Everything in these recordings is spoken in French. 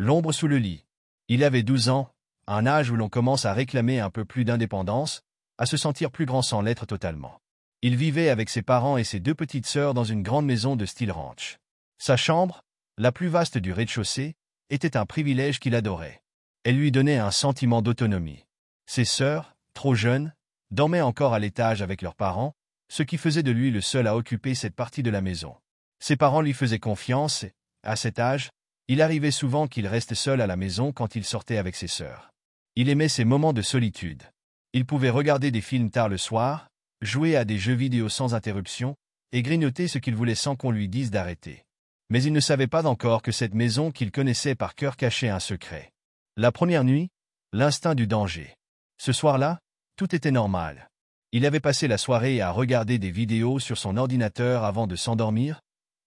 L'ombre sous le lit. Il avait 12 ans, un âge où l'on commence à réclamer un peu plus d'indépendance, à se sentir plus grand sans l'être totalement. Il vivait avec ses parents et ses deux petites sœurs dans une grande maison de style ranch. Sa chambre, la plus vaste du rez-de-chaussée, était un privilège qu'il adorait. Elle lui donnait un sentiment d'autonomie. Ses sœurs, trop jeunes, dormaient encore à l'étage avec leurs parents, ce qui faisait de lui le seul à occuper cette partie de la maison. Ses parents lui faisaient confiance et, à cet âge, il arrivait souvent qu'il reste seul à la maison quand il sortait avec ses sœurs. Il aimait ces moments de solitude. Il pouvait regarder des films tard le soir, jouer à des jeux vidéo sans interruption, et grignoter ce qu'il voulait sans qu'on lui dise d'arrêter. Mais il ne savait pas encore que cette maison qu'il connaissait par cœur cachait un secret. La première nuit, l'instinct du danger. Ce soir-là, tout était normal. Il avait passé la soirée à regarder des vidéos sur son ordinateur avant de s'endormir,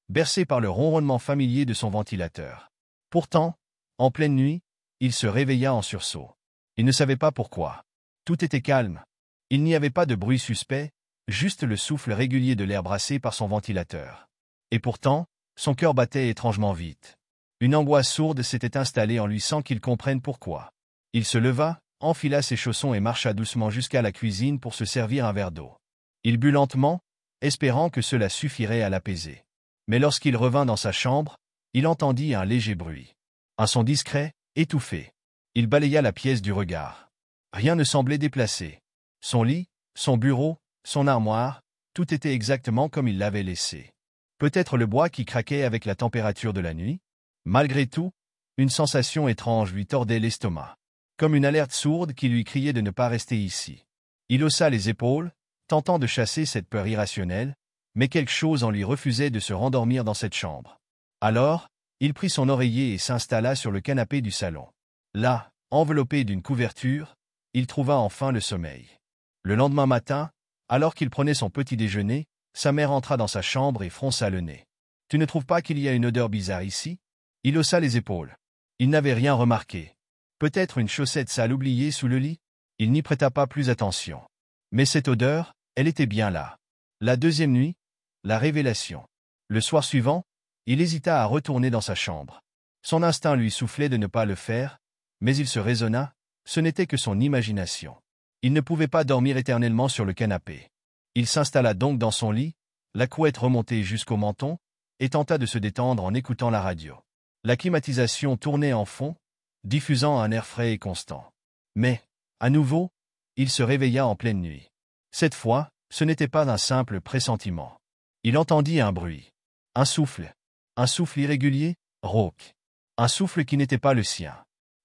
bercé par le ronronnement familier de son ventilateur. Pourtant, en pleine nuit, il se réveilla en sursaut. Il ne savait pas pourquoi. Tout était calme. Il n'y avait pas de bruit suspect, juste le souffle régulier de l'air brassé par son ventilateur. Et pourtant, son cœur battait étrangement vite. Une angoisse sourde s'était installée en lui sans qu'il comprenne pourquoi. Il se leva, enfila ses chaussons et marcha doucement jusqu'à la cuisine pour se servir un verre d'eau. Il but lentement, espérant que cela suffirait à l'apaiser. Mais lorsqu'il revint dans sa chambre, il entendit un léger bruit. Un son discret, étouffé. Il balaya la pièce du regard. Rien ne semblait déplacé. Son lit, son bureau, son armoire, tout était exactement comme il l'avait laissé. Peut-être le bois qui craquait avec la température de la nuit? Malgré tout, une sensation étrange lui tordait l'estomac. Comme une alerte sourde qui lui criait de ne pas rester ici. Il haussa les épaules, tentant de chasser cette peur irrationnelle, mais quelque chose en lui refusait de se rendormir dans cette chambre. Alors, il prit son oreiller et s'installa sur le canapé du salon. Là, enveloppé d'une couverture, il trouva enfin le sommeil. Le lendemain matin, alors qu'il prenait son petit déjeuner, sa mère entra dans sa chambre et fronça le nez. « Tu ne trouves pas qu'il y a une odeur bizarre ici ?» Il haussa les épaules. Il n'avait rien remarqué. Peut-être une chaussette sale oubliée sous le lit? Il n'y prêta pas plus attention. Mais cette odeur, elle était bien là. La deuxième nuit, la révélation. Le soir suivant, il hésita à retourner dans sa chambre. Son instinct lui soufflait de ne pas le faire, mais il se raisonna, ce n'était que son imagination. Il ne pouvait pas dormir éternellement sur le canapé. Il s'installa donc dans son lit, la couette remontée jusqu'au menton, et tenta de se détendre en écoutant la radio. La climatisation tournait en fond, diffusant un air frais et constant. Mais, à nouveau, il se réveilla en pleine nuit. Cette fois, ce n'était pas un simple pressentiment. Il entendit un bruit. Un souffle irrégulier, rauque. Un souffle qui n'était pas le sien.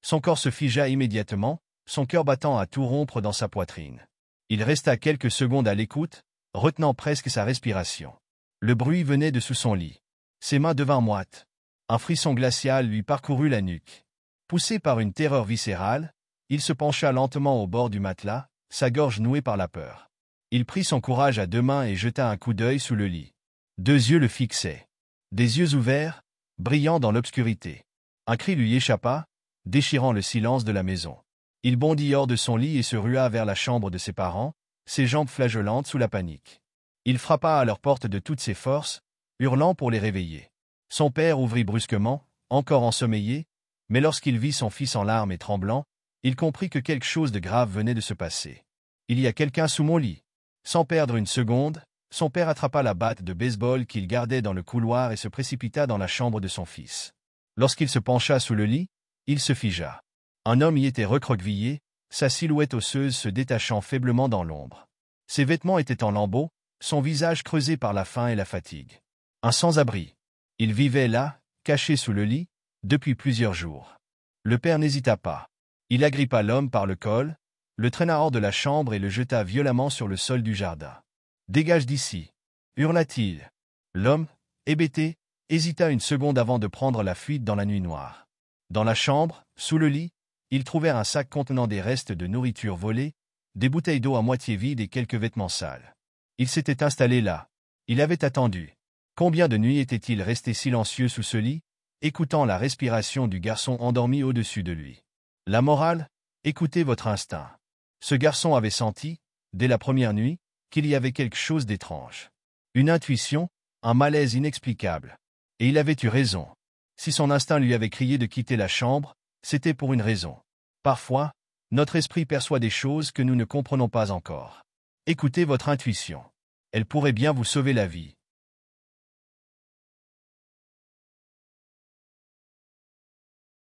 Son corps se figea immédiatement, son cœur battant à tout rompre dans sa poitrine. Il resta quelques secondes à l'écoute, retenant presque sa respiration. Le bruit venait de sous son lit. Ses mains devinrent moites. Un frisson glacial lui parcourut la nuque. Poussé par une terreur viscérale, il se pencha lentement au bord du matelas, sa gorge nouée par la peur. Il prit son courage à deux mains et jeta un coup d'œil sous le lit. Deux yeux le fixaient. Des yeux ouverts, brillants dans l'obscurité. Un cri lui échappa, déchirant le silence de la maison. Il bondit hors de son lit et se rua vers la chambre de ses parents, ses jambes flageolantes sous la panique. Il frappa à leur porte de toutes ses forces, hurlant pour les réveiller. Son père ouvrit brusquement, encore ensommeillé, mais lorsqu'il vit son fils en larmes et tremblant, il comprit que quelque chose de grave venait de se passer. « Il y a quelqu'un sous mon lit. » Sans perdre une seconde, son père attrapa la batte de baseball qu'il gardait dans le couloir et se précipita dans la chambre de son fils. Lorsqu'il se pencha sous le lit, il se figea. Un homme y était recroquevillé, sa silhouette osseuse se détachant faiblement dans l'ombre. Ses vêtements étaient en lambeaux, son visage creusé par la faim et la fatigue. Un sans-abri. Il vivait là, caché sous le lit, depuis plusieurs jours. Le père n'hésita pas. Il agrippa l'homme par le col, le traîna hors de la chambre et le jeta violemment sur le sol du jardin. « Dégage d'ici !» hurla-t-il. L'homme, hébété, hésita une seconde avant de prendre la fuite dans la nuit noire. Dans la chambre, sous le lit, ils trouvèrent un sac contenant des restes de nourriture volée, des bouteilles d'eau à moitié vides et quelques vêtements sales. Il s'était installé là. Il avait attendu. Combien de nuits était-il resté silencieux sous ce lit, écoutant la respiration du garçon endormi au-dessus de lui. La morale, écoutez votre instinct. Ce garçon avait senti, dès la première nuit, qu'il y avait quelque chose d'étrange. Une intuition, un malaise inexplicable. Et il avait eu raison. Si son instinct lui avait crié de quitter la chambre, c'était pour une raison. Parfois, notre esprit perçoit des choses que nous ne comprenons pas encore. Écoutez votre intuition. Elle pourrait bien vous sauver la vie.